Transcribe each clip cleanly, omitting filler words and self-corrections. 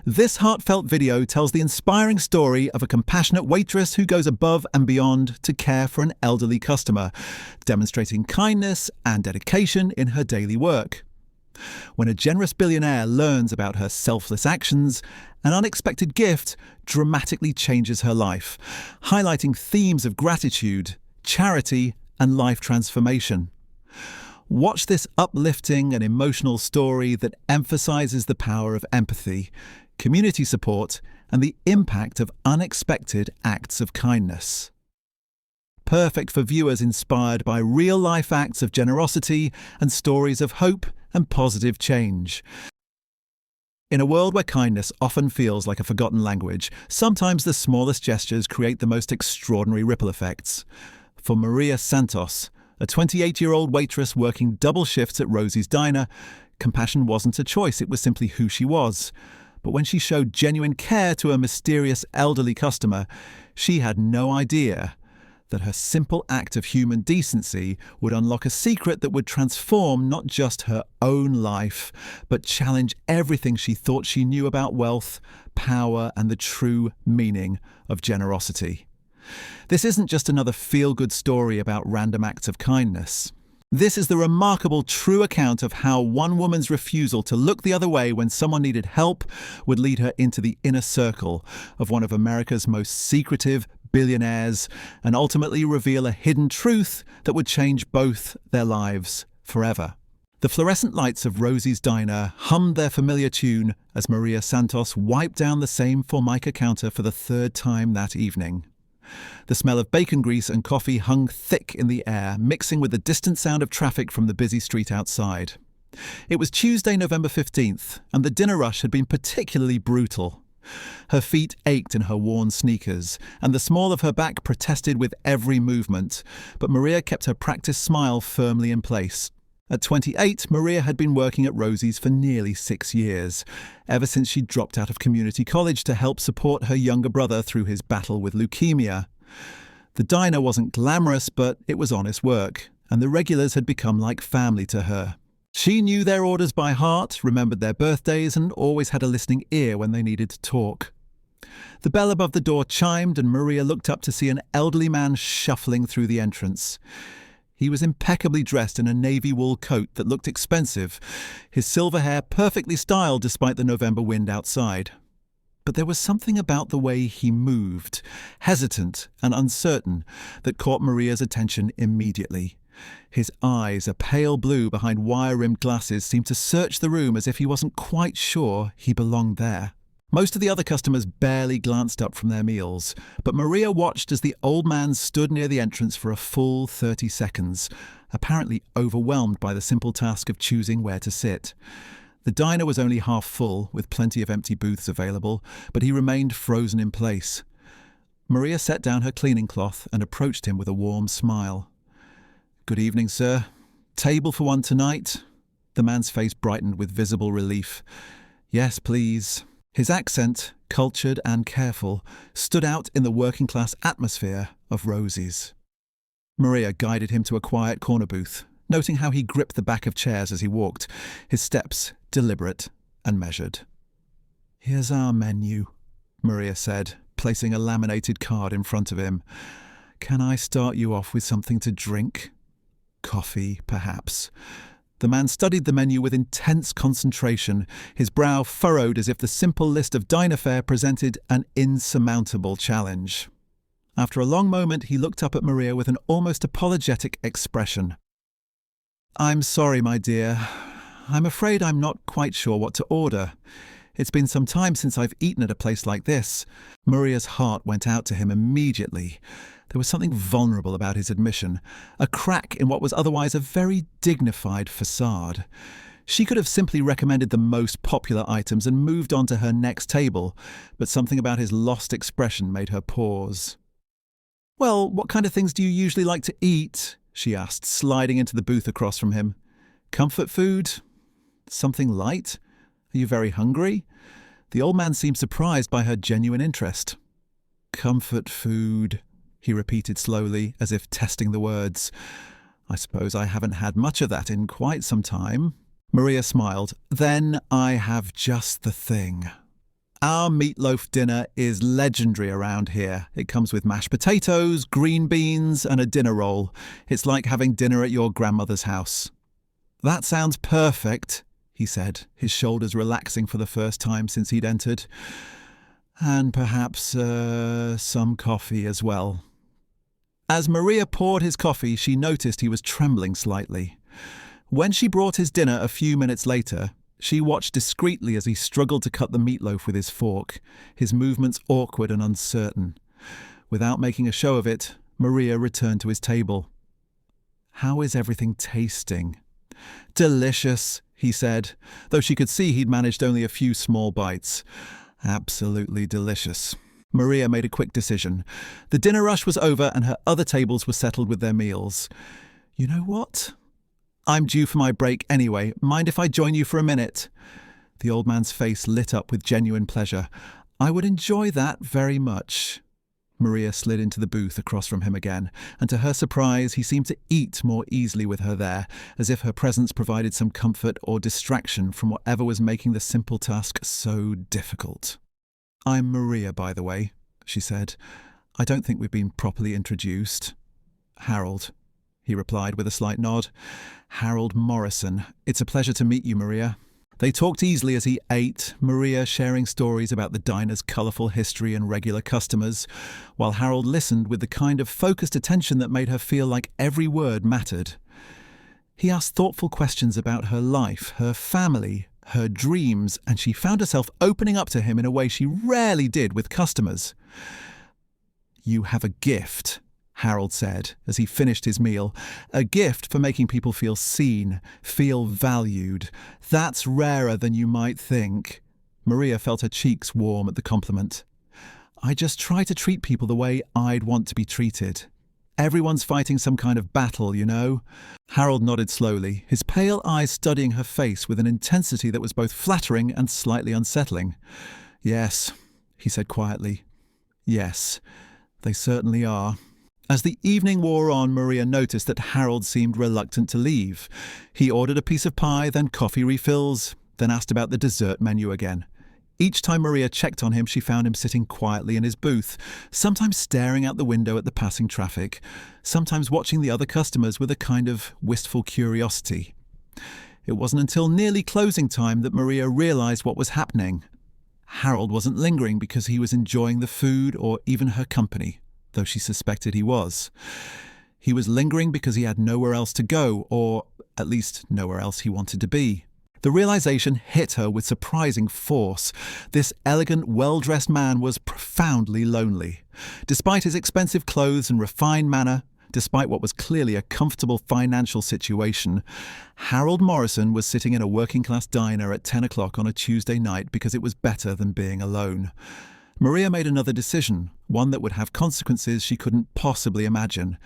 This heartfelt video tells the inspiring story of a compassionate waitress who goes above and beyond to care for an elderly customer, demonstrating kindness and dedication in her daily work. When a generous billionaire learns about her selfless actions, an unexpected gift dramatically changes her life, highlighting themes of gratitude, charity, and life transformation. Watch this uplifting and emotional story that emphasizes the power of empathy, community support, and the impact of unexpected acts of kindness. Perfect for viewers inspired by real-life acts of generosity and stories of hope and positive change. In a world where kindness often feels like a forgotten language, sometimes the smallest gestures create the most extraordinary ripple effects. For Maria Santos, a 28-year-old waitress working double shifts at Rosie's Diner, compassion wasn't a choice, it was simply who she was. But when she showed genuine care to a mysterious elderly customer, she had no idea that her simple act of human decency would unlock a secret that would transform not just her own life, but challenge everything she thought she knew about wealth, power, and the true meaning of generosity. This isn't just another feel-good story about random acts of kindness. This is the remarkable true account of how one woman's refusal to look the other way when someone needed help would lead her into the inner circle of one of America's most secretive billionaires and ultimately reveal a hidden truth that would change both their lives forever. The fluorescent lights of Rosie's Diner hummed their familiar tune as Maria Santos wiped down the same Formica counter for the third time that evening. The smell of bacon grease and coffee hung thick in the air, mixing with the distant sound of traffic from the busy street outside. It was Tuesday, November 15th, and the dinner rush had been particularly brutal. Her feet ached in her worn sneakers, and the small of her back protested with every movement, but Maria kept her practiced smile firmly in place. At 28, Maria had been working at Rosie's for nearly 6 years, ever since she dropped out of community college to help support her younger brother through his battle with leukemia. The diner wasn't glamorous, but it was honest work, and the regulars had become like family to her. She knew their orders by heart, remembered their birthdays, and always had a listening ear when they needed to talk. The bell above the door chimed, and Maria looked up to see an elderly man shuffling through the entrance. He was impeccably dressed in a navy wool coat that looked expensive, his silver hair perfectly styled despite the November wind outside. But there was something about the way he moved, hesitant and uncertain, that caught Maria's attention immediately. His eyes, a pale blue behind wire-rimmed glasses, seemed to search the room as if he wasn't quite sure he belonged there. Most of the other customers barely glanced up from their meals, but Maria watched as the old man stood near the entrance for a full 30 seconds, apparently overwhelmed by the simple task of choosing where to sit. The diner was only half full, with plenty of empty booths available, but he remained frozen in place. Maria set down her cleaning cloth and approached him with a warm smile. "Good evening, sir. Table for one tonight?" The man's face brightened with visible relief. "Yes, please." His accent, cultured and careful, stood out in the working-class atmosphere of Rosie's. Maria guided him to a quiet corner booth, noting how he gripped the back of chairs as he walked, his steps deliberate and measured. "Here's our menu," Maria said, placing a laminated card in front of him. "Can I start you off with something to drink? Coffee, perhaps." The man studied the menu with intense concentration, his brow furrowed as if the simple list of diner fare presented an insurmountable challenge. After a long moment, he looked up at Maria with an almost apologetic expression. "I'm sorry, my dear. I'm afraid I'm not quite sure what to order. It's been some time since I've eaten at a place like this." Maria's heart went out to him immediately. There was something vulnerable about his admission, a crack in what was otherwise a very dignified facade. She could have simply recommended the most popular items and moved on to her next table, but something about his lost expression made her pause. "Well, what kind of things do you usually like to eat?" she asked, sliding into the booth across from him. "Comfort food? Something light? Are you very hungry?" The old man seemed surprised by her genuine interest. "Comfort food," he repeated slowly, as if testing the words. "I suppose I haven't had much of that in quite some time." Maria smiled. "Then I have just the thing. Our meatloaf dinner is legendary around here. It comes with mashed potatoes, green beans, and a dinner roll. It's like having dinner at your grandmother's house. That sounds perfect, he said, his shoulders relaxing for the first time since he'd entered. And perhaps some coffee as well. As Maria poured his coffee, she noticed he was trembling slightly. When she brought his dinner a few minutes later, she watched discreetly as he struggled to cut the meatloaf with his fork, his movements awkward and uncertain. Without making a show of it, Maria returned to his table. "How is everything tasting?" "Delicious," he said, though she could see he'd managed only a few small bites. "Absolutely delicious." Maria made a quick decision. The dinner rush was over and her other tables were settled with their meals. "You know what? I'm due for my break anyway. Mind if I join you for a minute?" The old man's face lit up with genuine pleasure. "I would enjoy that very much." Maria slid into the booth across from him again, and to her surprise, he seemed to eat more easily with her there, as if her presence provided some comfort or distraction from whatever was making the simple task so difficult. "I'm Maria, by the way," she said. "I don't think we've been properly introduced." "Harold," he replied with a slight nod. "Harold Morrison. It's a pleasure to meet you, Maria." They talked easily as he ate, Maria sharing stories about the diner's colourful history and regular customers, while Harold listened with the kind of focused attention that made her feel like every word mattered. He asked thoughtful questions about her life, her family, her dreams, and she found herself opening up to him in a way she rarely did with customers. "You have a gift," Harold said as he finished his meal. "A gift for making people feel seen, feel valued. That's rarer than you might think." Maria felt her cheeks warm at the compliment. "I just try to treat people the way I'd want to be treated. Everyone's fighting some kind of battle, you know." Harold nodded slowly, his pale eyes studying her face with an intensity that was both flattering and slightly unsettling. "Yes," he said quietly. "Yes, they certainly are." As the evening wore on, Maria noticed that Harold seemed reluctant to leave. He ordered a piece of pie, then coffee refills, then asked about the dessert menu again. Each time Maria checked on him, she found him sitting quietly in his booth, sometimes staring out the window at the passing traffic, sometimes watching the other customers with a kind of wistful curiosity. It wasn't until nearly closing time that Maria realised what was happening. Harold wasn't lingering because he was enjoying the food or even her company, though she suspected he was. He was lingering because he had nowhere else to go, or at least nowhere else he wanted to be. The realization hit her with surprising force. This elegant, well-dressed man was profoundly lonely. Despite his expensive clothes and refined manner, despite what was clearly a comfortable financial situation, Harold Morrison was sitting in a working-class diner at 10 o'clock on a Tuesday night because it was better than being alone. Maria made another decision, one that would have consequences she couldn't possibly imagine.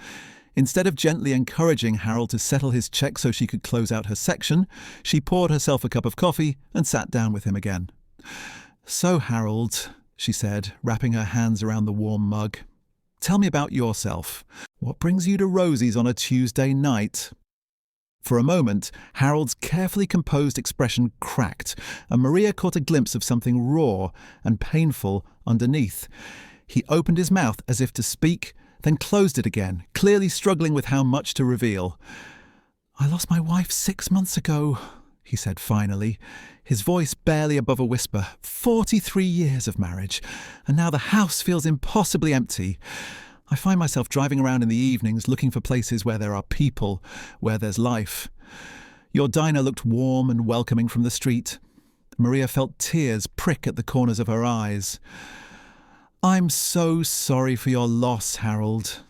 Instead of gently encouraging Harold to settle his check so she could close out her section, she poured herself a cup of coffee and sat down with him again. "So, Harold," she said, wrapping her hands around the warm mug, "tell me about yourself. What brings you to Rosie's on a Tuesday night?" For a moment, Harold's carefully composed expression cracked, and Maria caught a glimpse of something raw and painful underneath. He opened his mouth as if to speak, then closed it again, clearly struggling with how much to reveal. "I lost my wife 6 months ago," he said finally, his voice barely above a whisper. 43 years of marriage, and now the house feels impossibly empty. I find myself driving around in the evenings looking for places where there are people, where there's life. Your diner looked warm and welcoming from the street. Maria felt tears prick at the corners of her eyes. "I'm so sorry for your loss, Harold."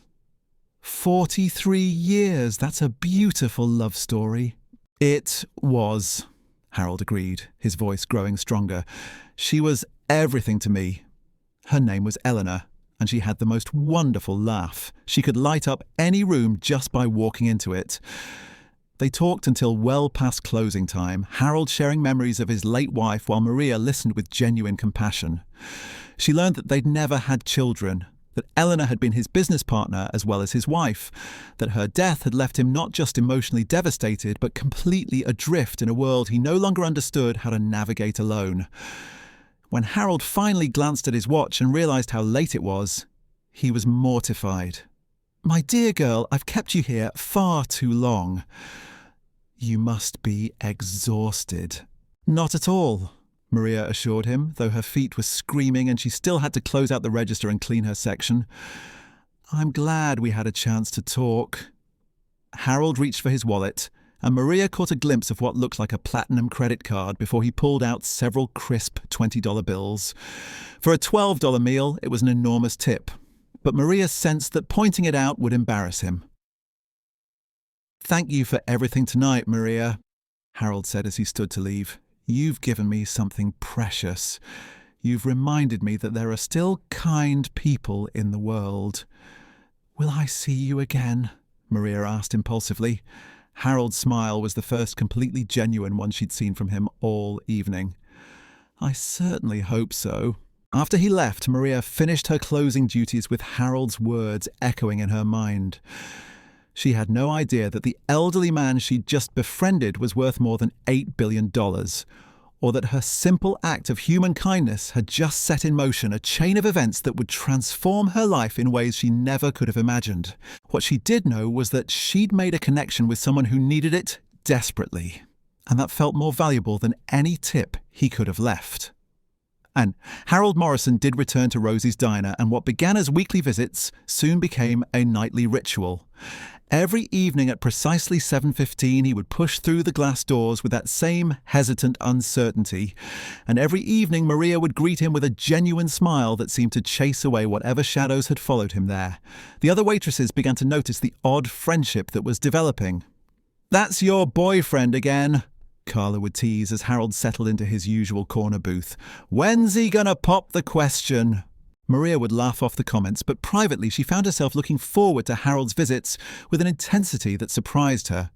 43 years, that's a beautiful love story. "It was," Harold agreed, his voice growing stronger. "She was everything to me. Her name was Eleanor, and she had the most wonderful laugh. She could light up any room just by walking into it." They talked until well past closing time, Harold sharing memories of his late wife while Maria listened with genuine compassion. She learned that they'd never had children, that Eleanor had been his business partner as well as his wife, that her death had left him not just emotionally devastated, but completely adrift in a world he no longer understood how to navigate alone. When Harold finally glanced at his watch and realised how late it was, he was mortified. "My dear girl, I've kept you here far too long." "You must be exhausted." "Not at all," Maria assured him, though her feet were screaming and she still had to close out the register and clean her section. "I'm glad we had a chance to talk." Harold reached for his wallet, and Maria caught a glimpse of what looked like a platinum credit card before he pulled out several crisp $20 bills. For a $12 meal, it was an enormous tip, but Maria sensed that pointing it out would embarrass him. "Thank you for everything tonight, Maria," Harold said as he stood to leave. "You've given me something precious. You've reminded me that there are still kind people in the world." "Will I see you again?" Maria asked impulsively. Harold's smile was the first completely genuine one she'd seen from him all evening. "I certainly hope so." After he left, Maria finished her closing duties with Harold's words echoing in her mind. She had no idea that the elderly man she'd just befriended was worth more than $8 billion, or that her simple act of human kindness had just set in motion a chain of events that would transform her life in ways she never could have imagined. What she did know was that she'd made a connection with someone who needed it desperately, and that felt more valuable than any tip he could have left. And Harold Morrison did return to Rosie's Diner, and what began as weekly visits soon became a nightly ritual. Every evening at precisely 7:15, he would push through the glass doors with that same hesitant uncertainty, and every evening Maria would greet him with a genuine smile that seemed to chase away whatever shadows had followed him there. The other waitresses began to notice the odd friendship that was developing. "That's your boyfriend again," Carla would tease as Harold settled into his usual corner booth. "When's he gonna pop the question?" Maria would laugh off the comments, but privately she found herself looking forward to Harold's visits with an intensity that surprised her.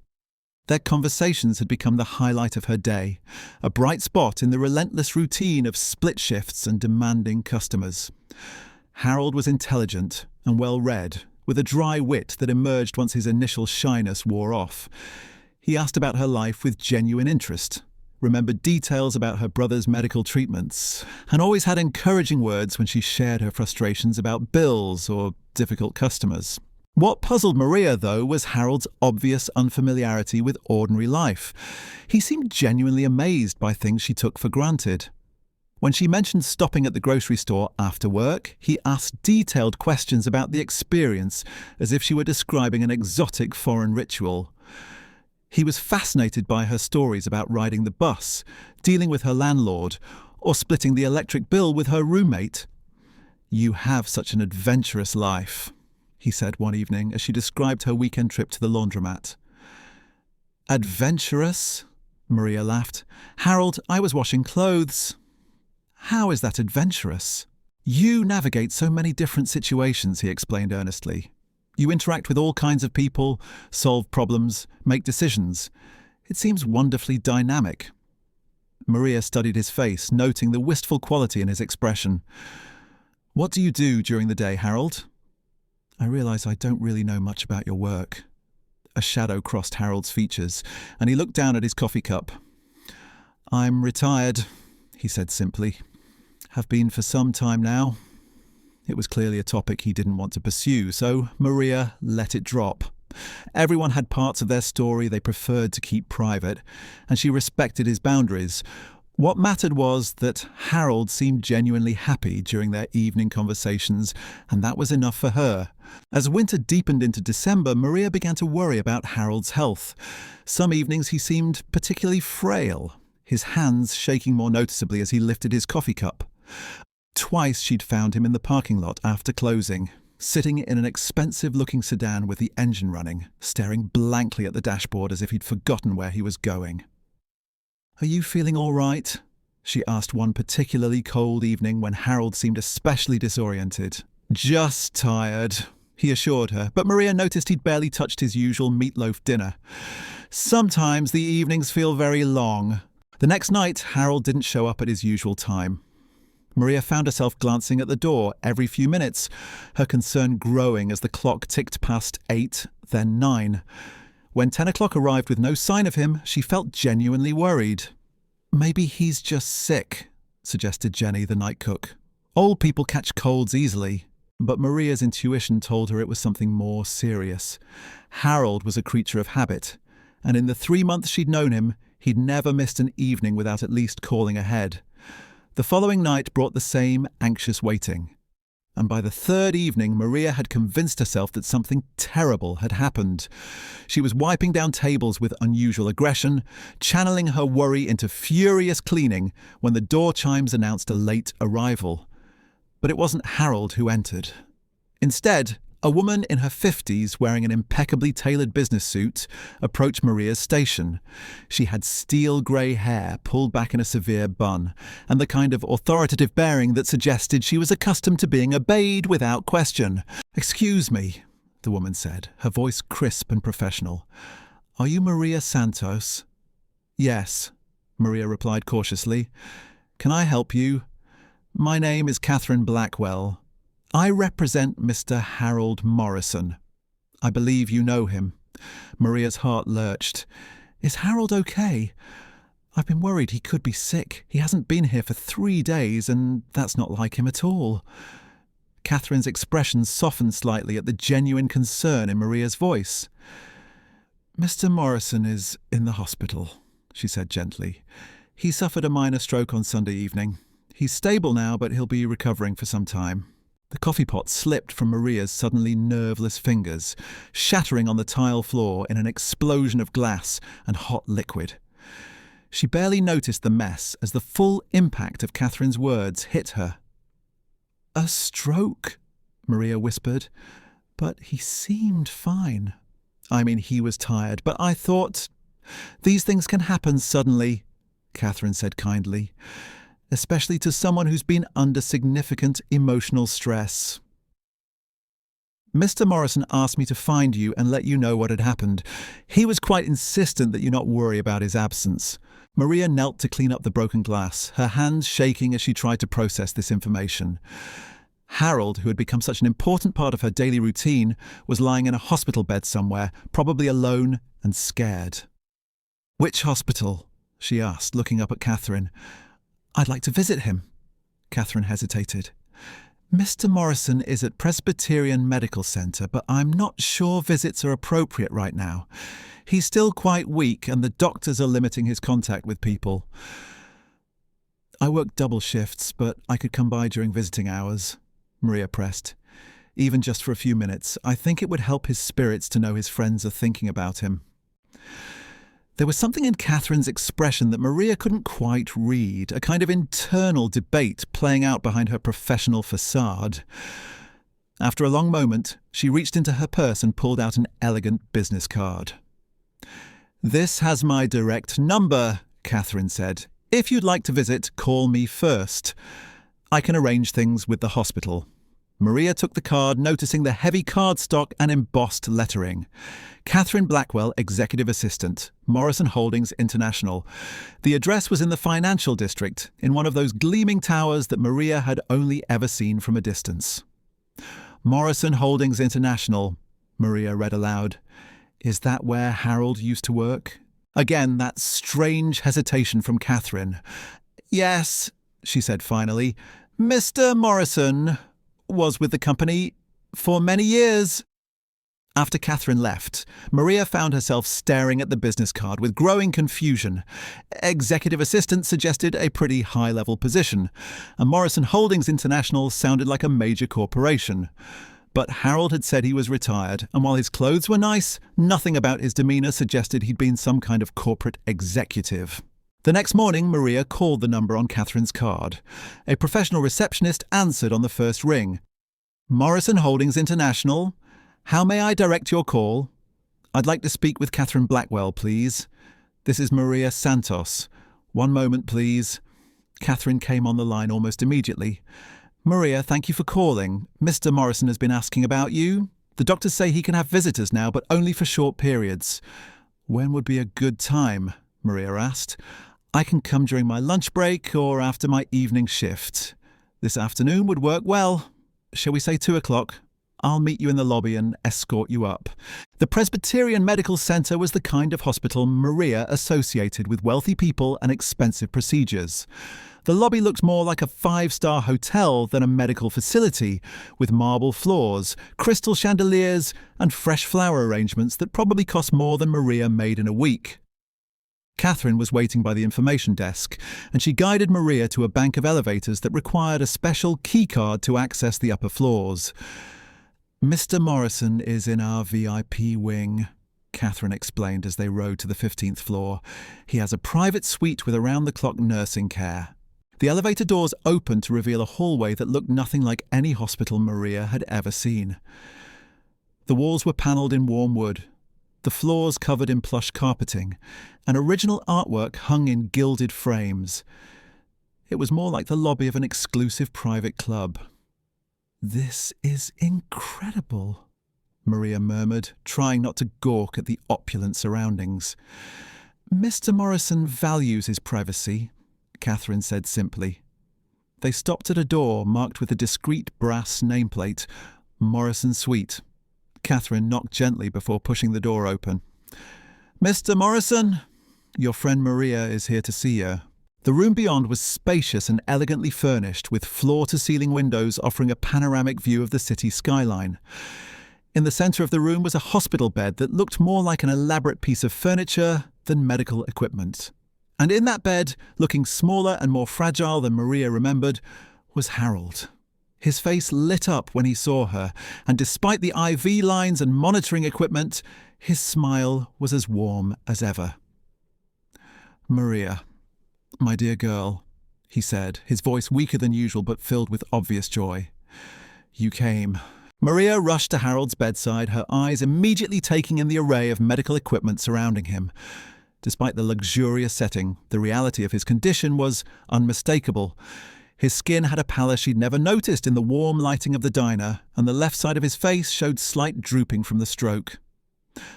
Their conversations had become the highlight of her day, a bright spot in the relentless routine of split shifts and demanding customers. Harold was intelligent and well-read, with a dry wit that emerged once his initial shyness wore off. He asked about her life with genuine interest, remembered details about her brother's medical treatments, and always had encouraging words when she shared her frustrations about bills or difficult customers. What puzzled Maria, though, was Harold's obvious unfamiliarity with ordinary life. He seemed genuinely amazed by things she took for granted. When she mentioned stopping at the grocery store after work, he asked detailed questions about the experience, as if she were describing an exotic foreign ritual. He was fascinated by her stories about riding the bus, dealing with her landlord, or splitting the electric bill with her roommate. "You have such an adventurous life," he said one evening as she described her weekend trip to the laundromat. "Adventurous?" Maria laughed. "Harold, I was washing clothes." "How is that adventurous?" "You navigate so many different situations," he explained earnestly. "You interact with all kinds of people, solve problems, make decisions. It seems wonderfully dynamic." Maria studied his face, noting the wistful quality in his expression. "What do you do during the day, Harold?" "I realise I don't really know much about your work." A shadow crossed Harold's features, and he looked down at his coffee cup. "I'm retired," he said simply. "Have been for some time now." It was clearly a topic he didn't want to pursue, so Maria let it drop. Everyone had parts of their story they preferred to keep private, and she respected his boundaries. What mattered was that Harold seemed genuinely happy during their evening conversations, and that was enough for her. As winter deepened into December, Maria began to worry about Harold's health. Some evenings he seemed particularly frail, his hands shaking more noticeably as he lifted his coffee cup. Twice she'd found him in the parking lot after closing, sitting in an expensive-looking sedan with the engine running, staring blankly at the dashboard as if he'd forgotten where he was going. "Are you feeling all right?" she asked one particularly cold evening when Harold seemed especially disoriented. "Just tired," he assured her, but Maria noticed he'd barely touched his usual meatloaf dinner. "Sometimes the evenings feel very long." The next night, Harold didn't show up at his usual time. Maria found herself glancing at the door every few minutes, her concern growing as the clock ticked past 8, then 9. When 10 o'clock arrived with no sign of him, she felt genuinely worried. "Maybe he's just sick," suggested Jenny, the night cook. Old people catch colds easily, but Maria's intuition told her it was something more serious. Harold was a creature of habit, and in the 3 months she'd known him, he'd never missed an evening without at least calling ahead. The following night brought the same anxious waiting. And by the third evening, Maria had convinced herself that something terrible had happened. She was wiping down tables with unusual aggression, channeling her worry into furious cleaning when the door chimes announced a late arrival. But it wasn't Harold who entered. Instead, a woman in her 50s wearing an impeccably tailored business suit approached Maria's station. She had steel grey hair pulled back in a severe bun, and the kind of authoritative bearing that suggested she was accustomed to being obeyed without question. "Excuse me," the woman said, her voice crisp and professional. "Are you Maria Santos?" "Yes," Maria replied cautiously. "Can I help you? My name is Catherine Blackwell. I represent Mr. Harold Morrison. I believe you know him." Maria's heart lurched. "Is Harold okay? I've been worried he could be sick. He hasn't been here for 3 days, and that's not like him at all." Catherine's expression softened slightly at the genuine concern in Maria's voice. "Mr. Morrison is in the hospital," she said gently. "He suffered a minor stroke on Sunday evening. He's stable now, but he'll be recovering for some time." The coffee pot slipped from Maria's suddenly nerveless fingers, shattering on the tile floor in an explosion of glass and hot liquid. She barely noticed the mess as the full impact of Catherine's words hit her. "A stroke," Maria whispered. "But he seemed fine. I mean, he was tired, but I thought—" "These things can happen suddenly," Catherine said kindly. "Especially to someone who's been under significant emotional stress. Mr. Morrison asked me to find you and let you know what had happened. He was quite insistent that you not worry about his absence." Maria knelt to clean up the broken glass, her hands shaking as she tried to process this information. Harold, who had become such an important part of her daily routine, was lying in a hospital bed somewhere, probably alone and scared. "Which hospital?" she asked, looking up at Catherine. "I'd like to visit him." Catherine hesitated. "Mr. Morrison is at Presbyterian Medical Centre, but I'm not sure visits are appropriate right now. He's still quite weak, and the doctors are limiting his contact with people. I work double shifts, but I could come by during visiting hours," Maria pressed. "Even just for a few minutes. I think it would help his spirits to know his friends are thinking about him." There was something in Catherine's expression that Maria couldn't quite read, a kind of internal debate playing out behind her professional facade. After a long moment, she reached into her purse and pulled out an elegant business card. "This has my direct number," Catherine said. "If you'd like to visit, call me first. I can arrange things with the hospital." Maria took the card, noticing the heavy cardstock and embossed lettering. Catherine Blackwell, Executive Assistant, Morrison Holdings International. The address was in the financial district, in one of those gleaming towers that Maria had only ever seen from a distance. "Morrison Holdings International," Maria read aloud. "Is that where Harold used to work?" Again, that strange hesitation from Catherine. "Yes," she said finally. "Mr. Morrison was with the company for many years." After Catherine left, Maria found herself staring at the business card with growing confusion. Executive Assistant suggested a pretty high-level position, and Morrison Holdings International sounded like a major corporation. But Harold had said he was retired, and while his clothes were nice, nothing about his demeanour suggested he'd been some kind of corporate executive. The next morning, Maria called the number on Catherine's card. A professional receptionist answered on the first ring. "Morrison Holdings International. How may I direct your call?" "I'd like to speak with Catherine Blackwell, please. This is Maria Santos. One moment, please." Catherine came on the line almost immediately. "Maria, thank you for calling. Mr. Morrison has been asking about you. The doctors say he can have visitors now, but only for short periods." "When would be a good time?" Maria asked. "I can come during my lunch break or after my evening shift. This afternoon would work well. Shall we say 2 o'clock? I'll meet you in the lobby and escort you up." The Presbyterian Medical Center was the kind of hospital Maria associated with wealthy people and expensive procedures. The lobby looked more like a five-star hotel than a medical facility, with marble floors, crystal chandeliers, and fresh flower arrangements that probably cost more than Maria made in a week. Catherine was waiting by the information desk, and she guided Maria to a bank of elevators that required a special keycard to access the upper floors. "Mr. Morrison is in our VIP wing," Catherine explained as they rode to the 15th floor. "He has a private suite with around-the-clock nursing care." The elevator doors opened to reveal a hallway that looked nothing like any hospital Maria had ever seen. The walls were panelled in warm wood, the floors covered in plush carpeting, and original artwork hung in gilded frames. It was more like the lobby of an exclusive private club. "This is incredible," Maria murmured, trying not to gawk at the opulent surroundings. "Mr. Morrison values his privacy," Catherine said simply. They stopped at a door marked with a discreet brass nameplate, "Morrison Suite." Catherine knocked gently before pushing the door open. "Mr. Morrison, your friend Maria is here to see you." The room beyond was spacious and elegantly furnished, with floor-to-ceiling windows offering a panoramic view of the city skyline. In the centre of the room was a hospital bed that looked more like an elaborate piece of furniture than medical equipment. And in that bed, looking smaller and more fragile than Maria remembered, was Harold. His face lit up when he saw her, and despite the IV lines and monitoring equipment, his smile was as warm as ever. "Maria, my dear girl," he said, his voice weaker than usual but filled with obvious joy. "You came." Maria rushed to Harold's bedside, her eyes immediately taking in the array of medical equipment surrounding him. Despite the luxurious setting, the reality of his condition was unmistakable. His skin had a pallor she'd never noticed in the warm lighting of the diner, and the left side of his face showed slight drooping from the stroke.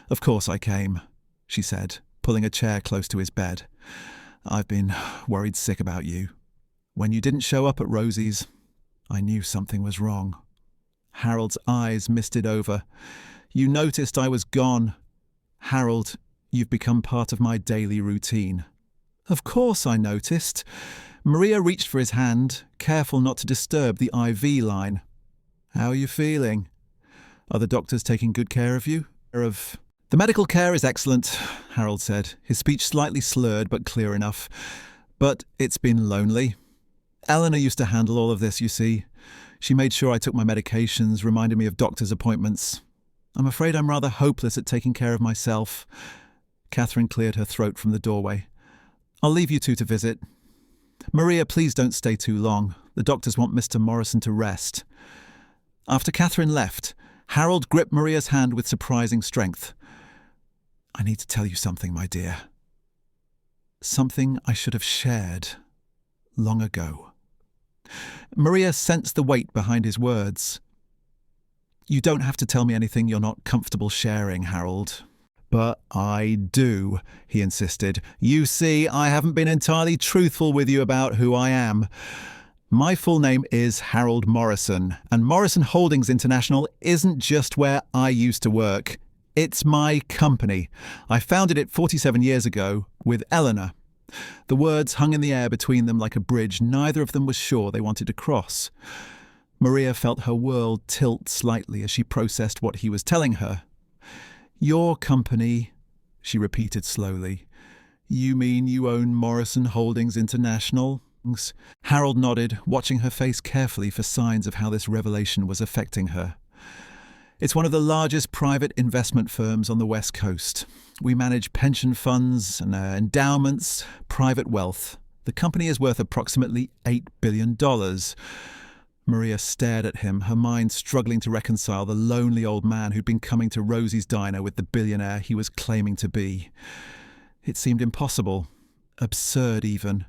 "Of course I came," she said, pulling a chair close to his bed. "I've been worried sick about you. When you didn't show up at Rosie's, I knew something was wrong." Harold's eyes misted over. "You noticed I was gone. Harold, you've become part of my daily routine." "Of course I noticed." Maria reached for his hand, careful not to disturb the IV line. "How are you feeling? Are the doctors taking good care of you?" "The medical care is excellent," Harold said, his speech slightly slurred but clear enough. "But it's been lonely. Eleanor used to handle all of this, you see. She made sure I took my medications, reminded me of doctor's appointments. I'm afraid I'm rather hopeless at taking care of myself." Catherine cleared her throat from the doorway. "I'll leave you two to visit. Maria, please don't stay too long. The doctors want Mr. Morrison to rest." After Catherine left, Harold gripped Maria's hand with surprising strength. "I need to tell you something, my dear. Something I should have shared long ago." Maria sensed the weight behind his words. "You don't have to tell me anything you're not comfortable sharing, Harold." "But I do," he insisted. "You see, I haven't been entirely truthful with you about who I am. My full name is Harold Morrison, and Morrison Holdings International isn't just where I used to work. It's my company. I founded it 47 years ago with Eleanor." The words hung in the air between them like a bridge neither of them was sure they wanted to cross. Maria felt her world tilt slightly as she processed what he was telling her. "Your company," she repeated slowly. "You mean you own Morrison Holdings International?" Harold nodded, watching her face carefully for signs of how this revelation was affecting her. "It's one of the largest private investment firms on the West Coast. We manage pension funds and endowments, private wealth. The company is worth approximately $8 billion. Maria stared at him, her mind struggling to reconcile the lonely old man who'd been coming to Rosie's diner with the billionaire he was claiming to be. It seemed impossible, absurd even.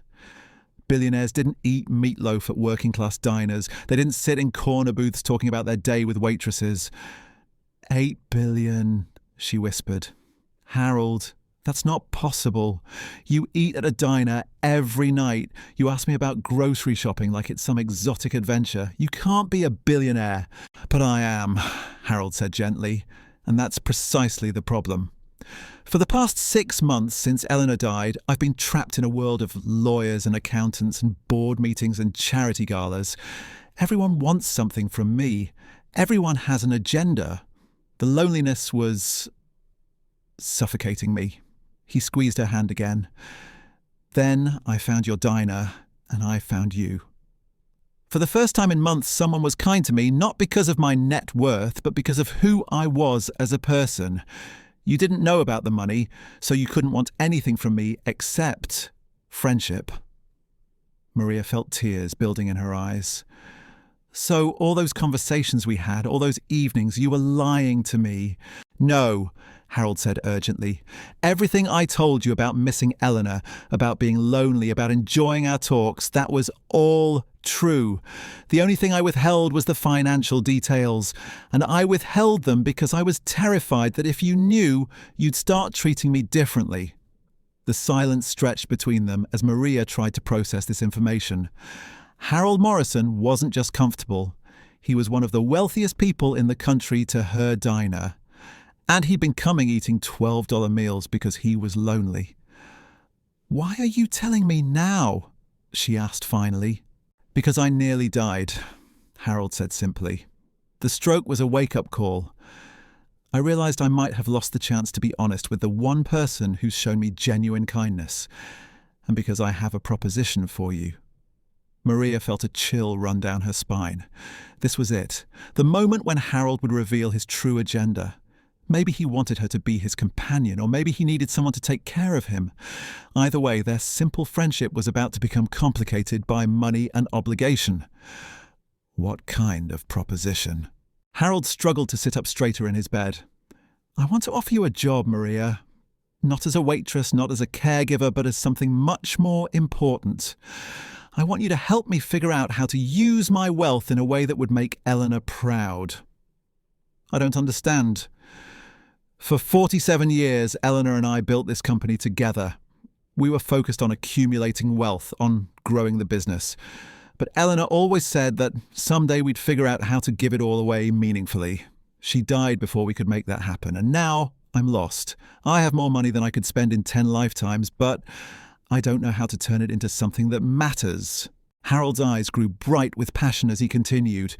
Billionaires didn't eat meatloaf at working-class diners. They didn't sit in corner booths talking about their day with waitresses. $8 billion, she whispered. "Harold, that's not possible. You eat at a diner every night. You ask me about grocery shopping like it's some exotic adventure. You can't be a billionaire." "But I am," Harold said gently. And that's precisely the problem. For the past 6 months since Eleanor died, I've been trapped in a world of lawyers and accountants and board meetings and charity galas. Everyone wants something from me. Everyone has an agenda. The loneliness was suffocating me. He squeezed her hand again. Then I found your diner, and I found you. For the first time in months, someone was kind to me, not because of my net worth, but because of who I was as a person. You didn't know about the money, so you couldn't want anything from me except friendship. Maria felt tears building in her eyes. So all those conversations we had, all those evenings, you were lying to me. No, Harold said urgently. Everything I told you about missing Eleanor, about being lonely, about enjoying our talks, that was all true. The only thing I withheld was the financial details, and I withheld them because I was terrified that if you knew, you'd start treating me differently. The silence stretched between them as Maria tried to process this information. Harold Morrison wasn't just comfortable. He was one of the wealthiest people in the country to her diner. And he'd been coming eating $12 meals because he was lonely. "Why are you telling me now?" she asked finally. "Because I nearly died," Harold said simply. "The stroke was a wake-up call. I realized I might have lost the chance to be honest with the one person who's shown me genuine kindness, and because I have a proposition for you." Maria felt a chill run down her spine. This was it, the moment when Harold would reveal his true agenda. Maybe he wanted her to be his companion, or maybe he needed someone to take care of him. Either way, their simple friendship was about to become complicated by money and obligation. What kind of proposition? Harold struggled to sit up straighter in his bed. "I want to offer you a job, Maria. Not as a waitress, not as a caregiver, but as something much more important. I want you to help me figure out how to use my wealth in a way that would make Eleanor proud." "I don't understand." "For 47 years, Eleanor and I built this company together. We were focused on accumulating wealth, on growing the business. But Eleanor always said that someday we'd figure out how to give it all away meaningfully. She died before we could make that happen, and now I'm lost. I have more money than I could spend in 10 lifetimes, but I don't know how to turn it into something that matters." Harold's eyes grew bright with passion as he continued.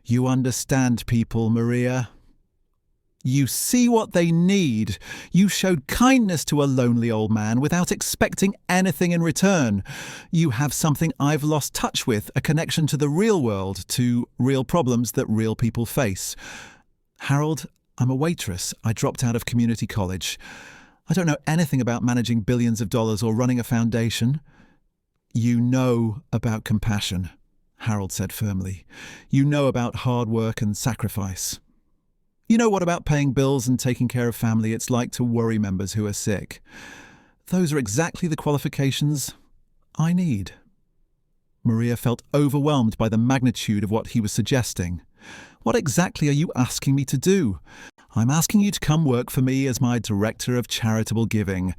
"You understand people, Maria. You see what they need. You showed kindness to a lonely old man without expecting anything in return. You have something I've lost touch with, a connection to the real world, to real problems that real people face. Harold, I'm a waitress. I dropped out of community college. I don't know anything about managing billions of dollars or running a foundation." "You know about compassion," Harold said firmly. "You know about hard work and sacrifice. You know what about paying bills and taking care of family it's like to worry members who are sick. Those are exactly the qualifications I need." Maria felt overwhelmed by the magnitude of what he was suggesting. "What exactly are you asking me to do?" "I'm asking you to come work for me as my director of charitable giving.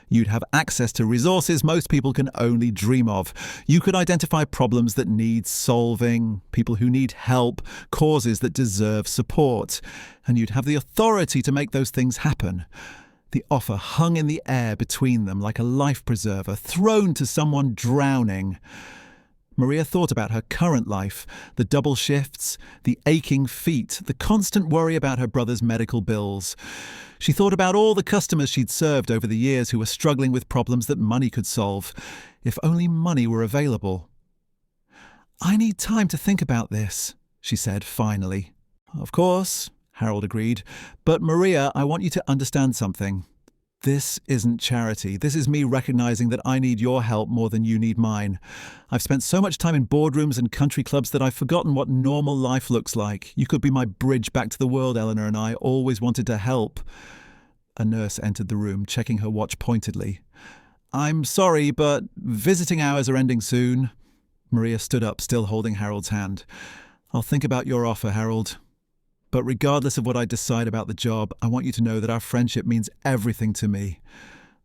You'd have access to resources most people can only dream of. You could identify problems that need solving, people who need help, causes that deserve support. And you'd have the authority to make those things happen." The offer hung in the air between them like a life preserver thrown to someone drowning. Maria thought about her current life, the double shifts, the aching feet, the constant worry about her brother's medical bills. She thought about all the customers she'd served over the years who were struggling with problems that money could solve. If only money were available. "I need time to think about this," she said finally. "Of course," Harold agreed. "But Maria, I want you to understand something. This isn't charity. This is me recognizing that I need your help more than you need mine. I've spent so much time in boardrooms and country clubs that I've forgotten what normal life looks like. You could be my bridge back to the world, Eleanor, and I always wanted to help." A nurse entered the room, checking her watch pointedly. "I'm sorry, but visiting hours are ending soon." Maria stood up, still holding Harold's hand. "I'll think about your offer, Harold. But regardless of what I decide about the job, I want you to know that our friendship means everything to me.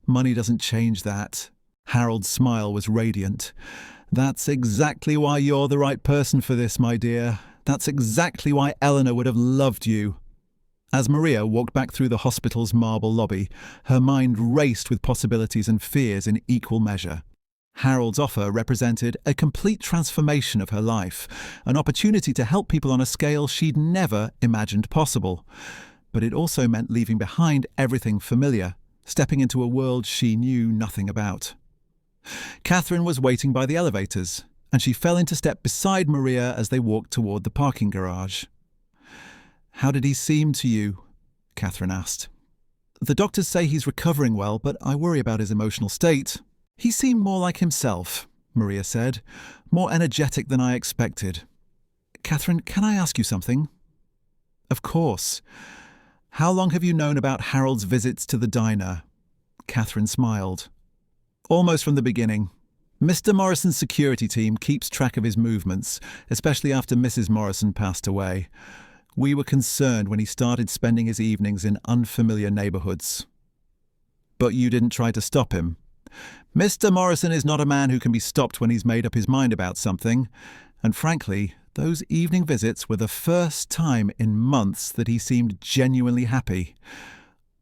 Money doesn't change that." Harold's smile was radiant. "That's exactly why you're the right person for this, my dear. That's exactly why Eleanor would have loved you." As Maria walked back through the hospital's marble lobby, her mind raced with possibilities and fears in equal measure. Harold's offer represented a complete transformation of her life, an opportunity to help people on a scale she'd never imagined possible. But it also meant leaving behind everything familiar, stepping into a world she knew nothing about. Catherine was waiting by the elevators, and she fell into step beside Maria as they walked toward the parking garage. "How did he seem to you?" Catherine asked. "The doctors say he's recovering well, but I worry about his emotional state." "He seemed more like himself," Maria said, "more energetic than I expected." "Catherine, can I ask you something?" "Of course. How long have you known about Harold's visits to the diner?" Catherine smiled. "Almost from the beginning. Mr. Morrison's security team keeps track of his movements, especially after Mrs. Morrison passed away. We were concerned when he started spending his evenings in unfamiliar neighbourhoods." "But you didn't try to stop him?" "Mr. Morrison is not a man who can be stopped when he's made up his mind about something. And frankly, those evening visits were the first time in months that he seemed genuinely happy.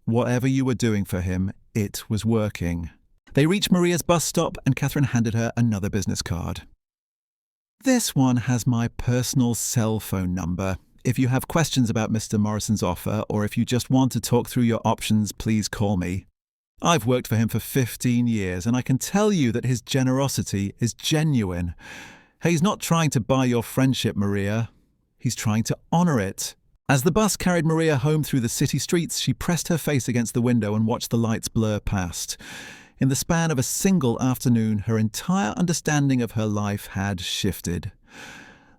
Whatever you were doing for him, it was working." They reached Maria's bus stop and Catherine handed her another business card. "This one has my personal cell phone number. If you have questions about Mr. Morrison's offer, or if you just want to talk through your options, please call me. I've worked for him for 15 years, and I can tell you that his generosity is genuine. He's not trying to buy your friendship, Maria. He's trying to honour it." As the bus carried Maria home through the city streets, she pressed her face against the window and watched the lights blur past. In the span of a single afternoon, her entire understanding of her life had shifted.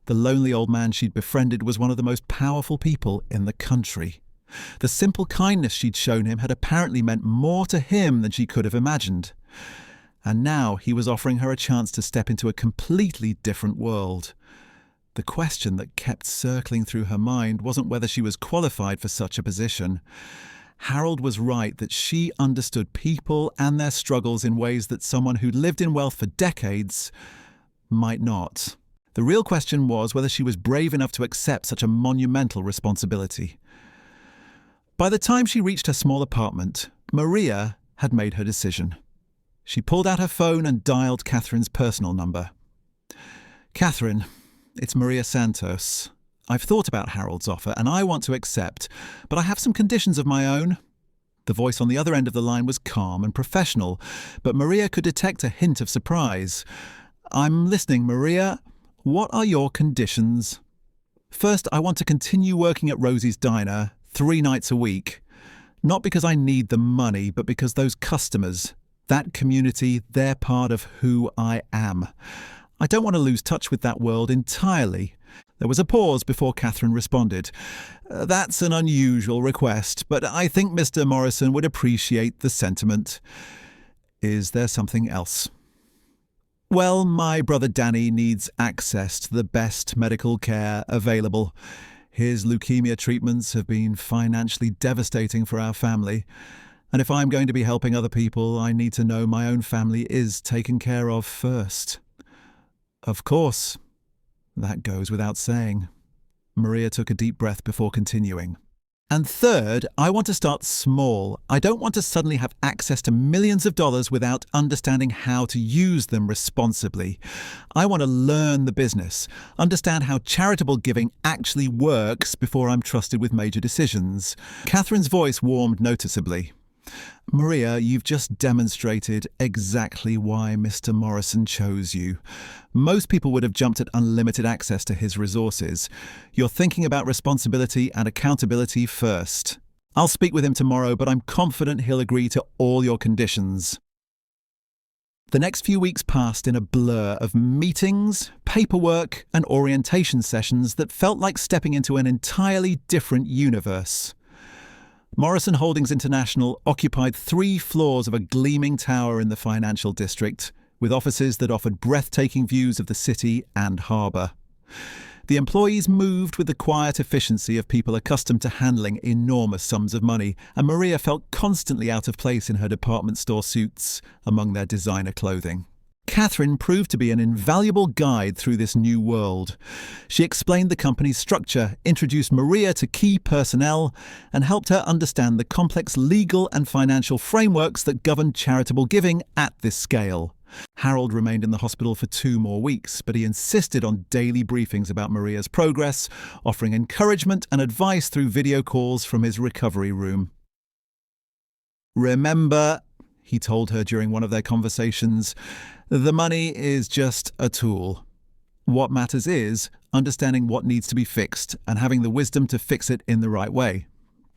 The lonely old man she'd befriended was one of the most powerful people in the country. The simple kindness she'd shown him had apparently meant more to him than she could have imagined. And now he was offering her a chance to step into a completely different world. The question that kept circling through her mind wasn't whether she was qualified for such a position. Harold was right that she understood people and their struggles in ways that someone who'd lived in wealth for decades might not. The real question was whether she was brave enough to accept such a monumental responsibility. By the time she reached her small apartment, Maria had made her decision. She pulled out her phone and dialed Catherine's personal number. "Catherine, it's Maria Santos. I've thought about Harold's offer and I want to accept, but I have some conditions of my own." The voice on the other end of the line was calm and professional, but Maria could detect a hint of surprise. "I'm listening, Maria. What are your conditions?" "First, I want to continue working at Rosie's Diner 3 nights a week. Not because I need the money, but because those customers, that community, they're part of who I am. I don't want to lose touch with that world entirely." There was a pause before Catherine responded. "That's an unusual request, but I think Mr. Morrison would appreciate the sentiment. Is there something else?" "Well, my brother Danny needs access to the best medical care available. His leukemia treatments have been financially devastating for our family. And if I'm going to be helping other people, I need to know my own family is taken care of first." "Of course. That goes without saying." Maria took a deep breath before continuing. "And third, I want to start small. I don't want to suddenly have access to millions of dollars without understanding how to use them responsibly. I want to learn the business, understand how charitable giving actually works before I'm trusted with major decisions." Catherine's voice warmed noticeably. "Maria, you've just demonstrated exactly why Mr. Morrison chose you. Most people would have jumped at unlimited access to his resources. You're thinking about responsibility and accountability first. I'll speak with him tomorrow, but I'm confident he'll agree to all your conditions." The next few weeks passed in a blur of meetings, paperwork, and orientation sessions that felt like stepping into an entirely different universe. Morrison Holdings International occupied 3 floors of a gleaming tower in the financial district, with offices that offered breathtaking views of the city and harbour. The employees moved with the quiet efficiency of people accustomed to handling enormous sums of money, and Maria felt constantly out of place in her department store suits among their designer clothing. Catherine proved to be an invaluable guide through this new world. She explained the company's structure, introduced Maria to key personnel, and helped her understand the complex legal and financial frameworks that govern charitable giving at this scale. Harold remained in the hospital for 2 more weeks, but he insisted on daily briefings about Maria's progress, offering encouragement and advice through video calls from his recovery room. "Remember," he told her during one of their conversations, "the money is just a tool. What matters is understanding what needs to be fixed and having the wisdom to fix it in the right way.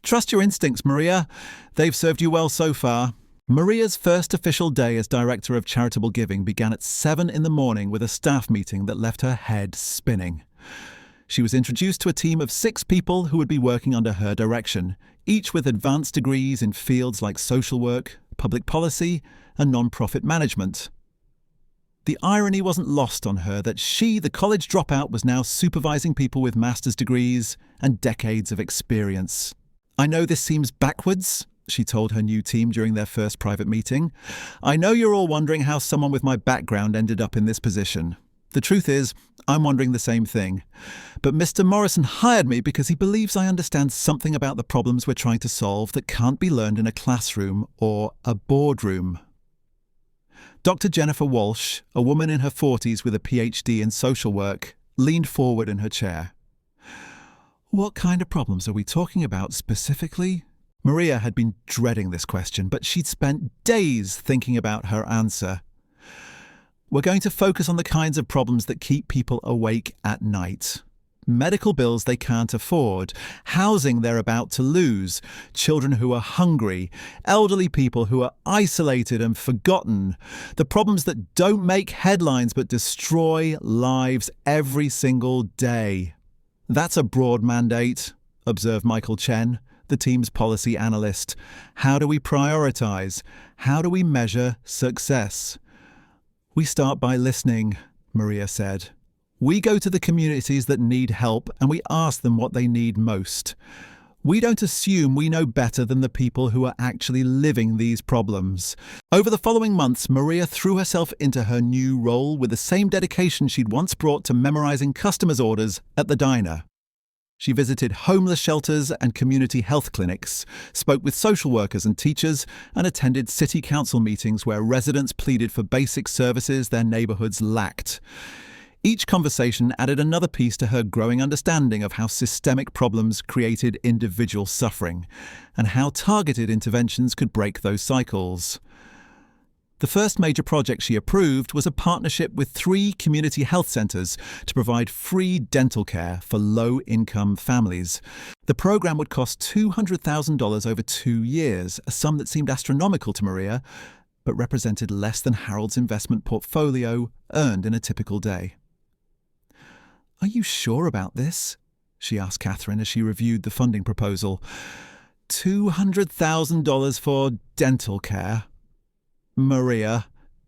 Trust your instincts, Maria. They've served you well so far." Maria's first official day as Director of Charitable Giving began at 7 in the morning with a staff meeting that left her head spinning. She was introduced to a team of 6 people who would be working under her direction, each with advanced degrees in fields like social work, public policy, and non-profit management. The irony wasn't lost on her that she, the college dropout, was now supervising people with master's degrees and decades of experience. "I know this seems backwards," she told her new team during their first private meeting. "I know you're all wondering how someone with my background ended up in this position. The truth is, I'm wondering the same thing. But Mr. Morrison hired me because he believes I understand something about the problems we're trying to solve that can't be learned in a classroom or a boardroom." Dr. Jennifer Walsh, a woman in her 40s with a PhD in social work, leaned forward in her chair. "What kind of problems are we talking about specifically?" Maria had been dreading this question, but she'd spent days thinking about her answer. "We're going to focus on the kinds of problems that keep people awake at night. Medical bills they can't afford, housing they're about to lose, children who are hungry, elderly people who are isolated and forgotten, the problems that don't make headlines but destroy lives every single day." "That's a broad mandate," observed Michael Chen, the team's policy analyst. "How do we prioritize? How do we measure success?" "We start by listening," Maria said. "We go to the communities that need help and we ask them what they need most. We don't assume we know better than the people who are actually living these problems." Over the following months, Maria threw herself into her new role with the same dedication she'd once brought to memorizing customers' orders at the diner. She visited homeless shelters and community health clinics, spoke with social workers and teachers, and attended city council meetings where residents pleaded for basic services their neighbourhoods lacked. Each conversation added another piece to her growing understanding of how systemic problems created individual suffering, and how targeted interventions could break those cycles. The first major project she approved was a partnership with 3 community health centres to provide free dental care for low-income families. The programme would cost $200,000 over 2 years, a sum that seemed astronomical to Maria, but represented less than Harold's investment portfolio earned in a typical day. "Are you sure about this?" she asked Catherine as she reviewed the funding proposal. $200,000 for dental care? "Maria,"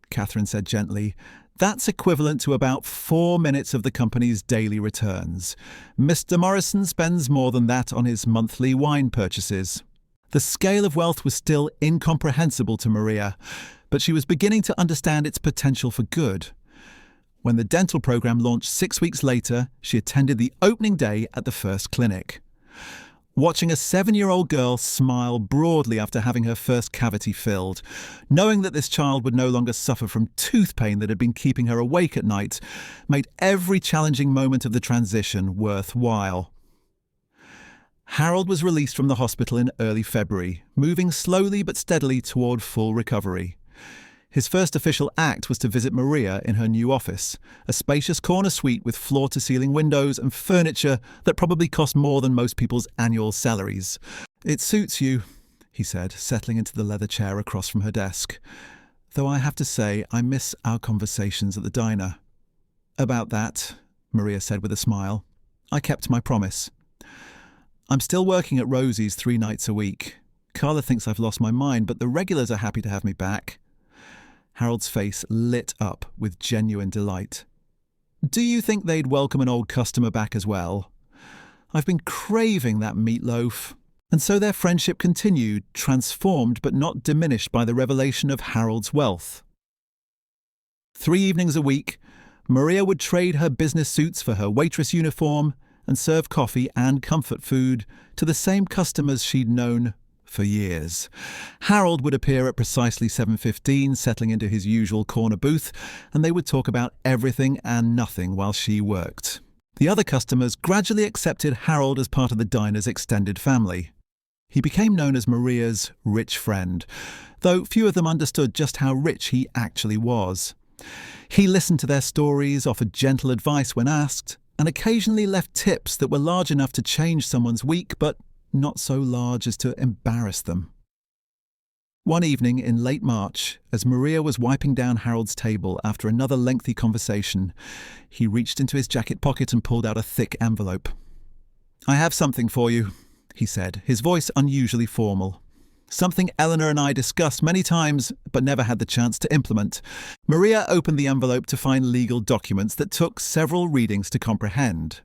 Catherine said gently, "that's equivalent to about 4 minutes of the company's daily returns. Mr. Morrison spends more than that on his monthly wine purchases." The scale of wealth was still incomprehensible to Maria, but she was beginning to understand its potential for good. When the dental program launched 6 weeks later, she attended the opening day at the first clinic. Watching a 7-year-old girl smile broadly after having her first cavity filled, knowing that this child would no longer suffer from tooth pain that had been keeping her awake at night, made every challenging moment of the transition worthwhile. Harold was released from the hospital in early February, moving slowly but steadily toward full recovery. His first official act was to visit Maria in her new office, a spacious corner suite with floor-to-ceiling windows and furniture that probably cost more than most people's annual salaries. "It suits you," he said, settling into the leather chair across from her desk. "Though I have to say I miss our conversations at the diner." "About that," Maria said with a smile, "I kept my promise. I'm still working at Rosie's 3 nights a week. Carla thinks I've lost my mind, but the regulars are happy to have me back." Harold's face lit up with genuine delight. "Do you think they'd welcome an old customer back as well? I've been craving that meatloaf." And so their friendship continued, transformed but not diminished by the revelation of Harold's wealth. 3 evenings a week, Maria would trade her business suits for her waitress uniform and serve coffee and comfort food to the same customers she'd known for years. Harold would appear at precisely 7:15, settling into his usual corner booth, and they would talk about everything and nothing while she worked. The other customers gradually accepted Harold as part of the diner's extended family. He became known as Maria's rich friend, though few of them understood just how rich he actually was. He listened to their stories, offered gentle advice when asked, and occasionally left tips that were large enough to change someone's week, but not so large as to embarrass them. One evening in late March, as Maria was wiping down Harold's table after another lengthy conversation, he reached into his jacket pocket and pulled out a thick envelope. "I have something for you," he said, his voice unusually formal. "Something Eleanor and I discussed many times, but never had the chance to implement." Maria opened the envelope to find legal documents that took several readings to comprehend.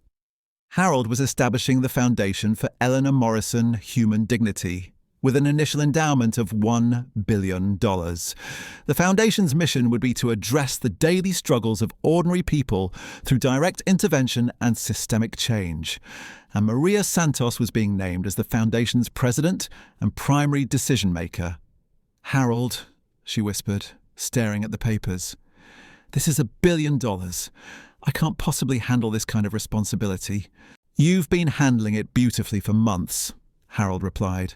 Harold was establishing the foundation for Eleanor Morrison Human Dignity, with an initial endowment of $1 billion. The foundation's mission would be to address the daily struggles of ordinary people through direct intervention and systemic change. And Maria Santos was being named as the foundation's president and primary decision-maker. "Harold," she whispered, staring at the papers, "this is $1 billion. I can't possibly handle this kind of responsibility." "You've been handling it beautifully for months," Harold replied.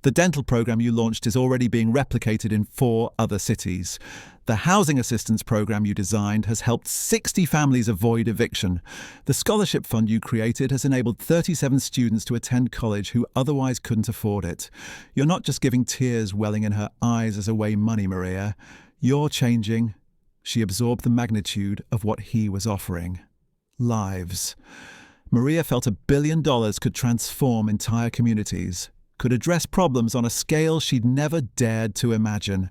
"The dental program you launched is already being replicated in 4 other cities. The housing assistance program you designed has helped 60 families avoid eviction. The scholarship fund you created has enabled 37 students to attend college who otherwise couldn't afford it. You're not just giving tears welling in her eyes as away money, Maria. You're changing." She absorbed the magnitude of what he was offering. Lives. Maria felt $1 billion could transform entire communities, could address problems on a scale she'd never dared to imagine.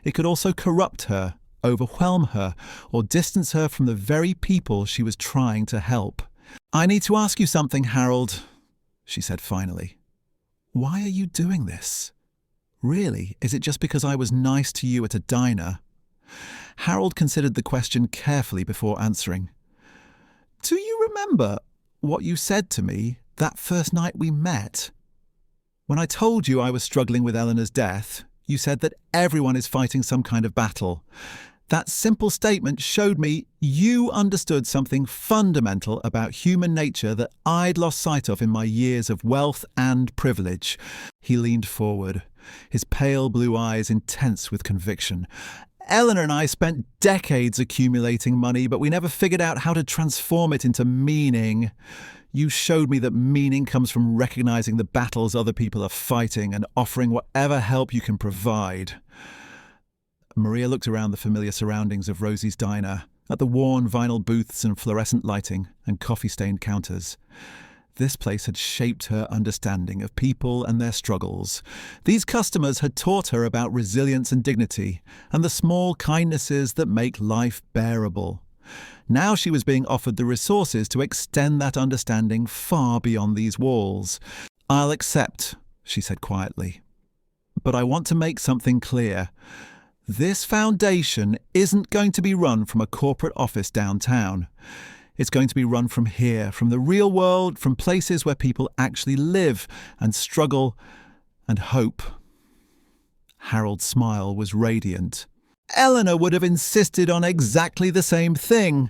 It could also corrupt her, overwhelm her, or distance her from the very people she was trying to help. "I need to ask you something, Harold," she said finally. "Why are you doing this? Really, is it just because I was nice to you at a diner?" Harold considered the question carefully before answering. "Do you remember what you said to me that first night we met? When I told you I was struggling with Eleanor's death, you said that everyone is fighting some kind of battle. That simple statement showed me you understood something fundamental about human nature that I'd lost sight of in my years of wealth and privilege." He leaned forward, his pale blue eyes intense with conviction. "Eleanor and I spent decades accumulating money, but we never figured out how to transform it into meaning. You showed me that meaning comes from recognizing the battles other people are fighting and offering whatever help you can provide." Maria looked around the familiar surroundings of Rosie's diner, at the worn vinyl booths and fluorescent lighting and coffee-stained counters. This place had shaped her understanding of people and their struggles. These customers had taught her about resilience and dignity, and the small kindnesses that make life bearable. Now she was being offered the resources to extend that understanding far beyond these walls. "I'll accept," she said quietly. "But I want to make something clear. This foundation isn't going to be run from a corporate office downtown. It's going to be run from here, from the real world, from places where people actually live and struggle and hope." Harold's smile was radiant. "Eleanor would have insisted on exactly the same thing."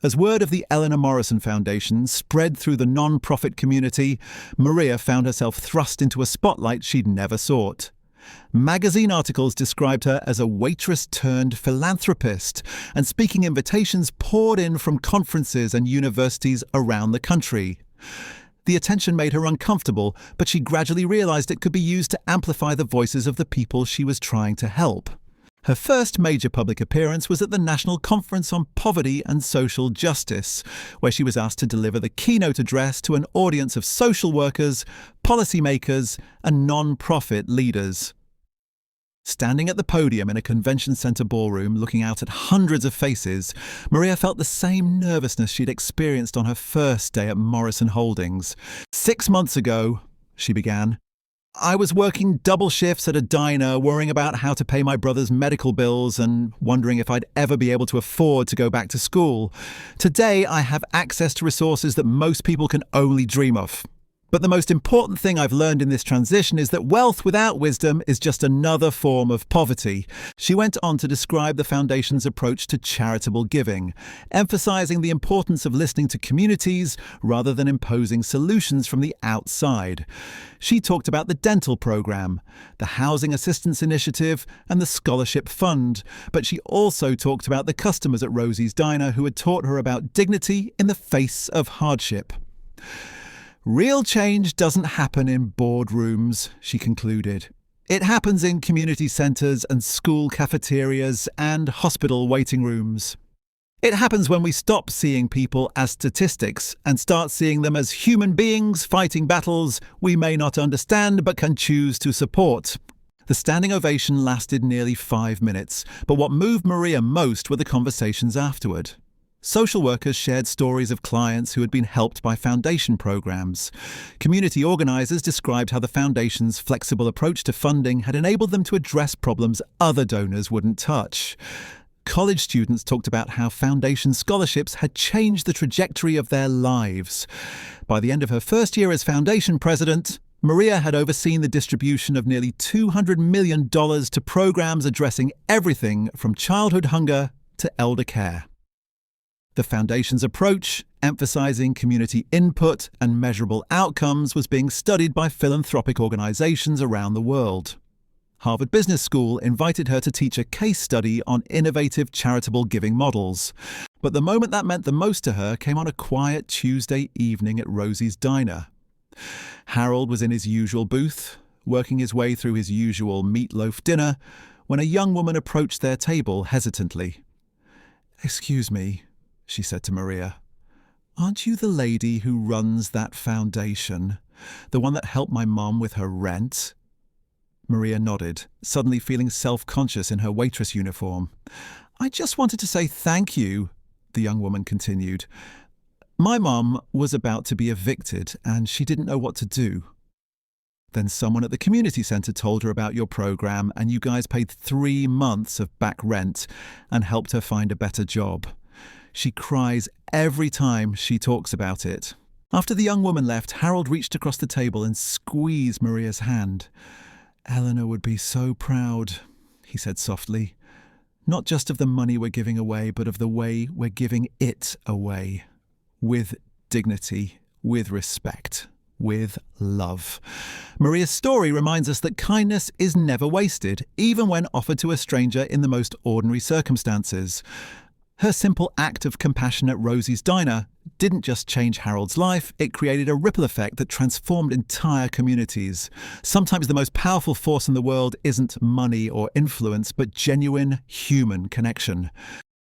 As word of the Eleanor Morrison Foundation spread through the non-profit community, Maria found herself thrust into a spotlight she'd never sought. Magazine articles described her as a waitress-turned-philanthropist, and speaking invitations poured in from conferences and universities around the country. The attention made her uncomfortable, but she gradually realized it could be used to amplify the voices of the people she was trying to help. Her first major public appearance was at the National Conference on Poverty and Social Justice, where she was asked to deliver the keynote address to an audience of social workers, policymakers, and non-profit leaders. Standing at the podium in a convention center ballroom looking out at hundreds of faces, Maria felt the same nervousness she'd experienced on her first day at Morrison Holdings. 6 months ago, she began, I was working double shifts at a diner, worrying about how to pay my brother's medical bills and wondering if I'd ever be able to afford to go back to school. Today, I have access to resources that most people can only dream of. But the most important thing I've learned in this transition is that wealth without wisdom is just another form of poverty. She went on to describe the Foundation's approach to charitable giving, emphasizing the importance of listening to communities rather than imposing solutions from the outside. She talked about the dental program, the Housing Assistance Initiative, and the Scholarship Fund. But she also talked about the customers at Rosie's Diner who had taught her about dignity in the face of hardship. Real change doesn't happen in boardrooms, she concluded. It happens in community centres and school cafeterias and hospital waiting rooms. It happens when we stop seeing people as statistics and start seeing them as human beings fighting battles we may not understand but can choose to support. The standing ovation lasted nearly 5 minutes, but what moved Maria most were the conversations afterward. Social workers shared stories of clients who had been helped by foundation programs. Community organisers described how the foundation's flexible approach to funding had enabled them to address problems other donors wouldn't touch. College students talked about how foundation scholarships had changed the trajectory of their lives. By the end of her first year as foundation president, Maria had overseen the distribution of nearly $200 million to programs addressing everything from childhood hunger to elder care. The Foundation's approach, emphasizing community input and measurable outcomes, was being studied by philanthropic organizations around the world. Harvard Business School invited her to teach a case study on innovative charitable giving models. But the moment that meant the most to her came on a quiet Tuesday evening at Rosie's Diner. Harold was in his usual booth, working his way through his usual meatloaf dinner, when a young woman approached their table hesitantly. "Excuse me," she said to Maria. "Aren't you the lady who runs that foundation? The one that helped my mum with her rent?" Maria nodded, suddenly feeling self-conscious in her waitress uniform. "I just wanted to say thank you," the young woman continued. "My mum was about to be evicted and she didn't know what to do. Then someone at the community centre told her about your programme and you guys paid 3 months of back rent and helped her find a better job. She cries every time she talks about it." After the young woman left, Harold reached across the table and squeezed Maria's hand. "Eleanor would be so proud," he said softly. "Not just of the money we're giving away, but of the way we're giving it away. With dignity, with respect, with love." Maria's story reminds us that kindness is never wasted, even when offered to a stranger in the most ordinary circumstances. Her simple act of compassion at Rosie's Diner didn't just change Harold's life, it created a ripple effect that transformed entire communities. Sometimes the most powerful force in the world isn't money or influence, but genuine human connection.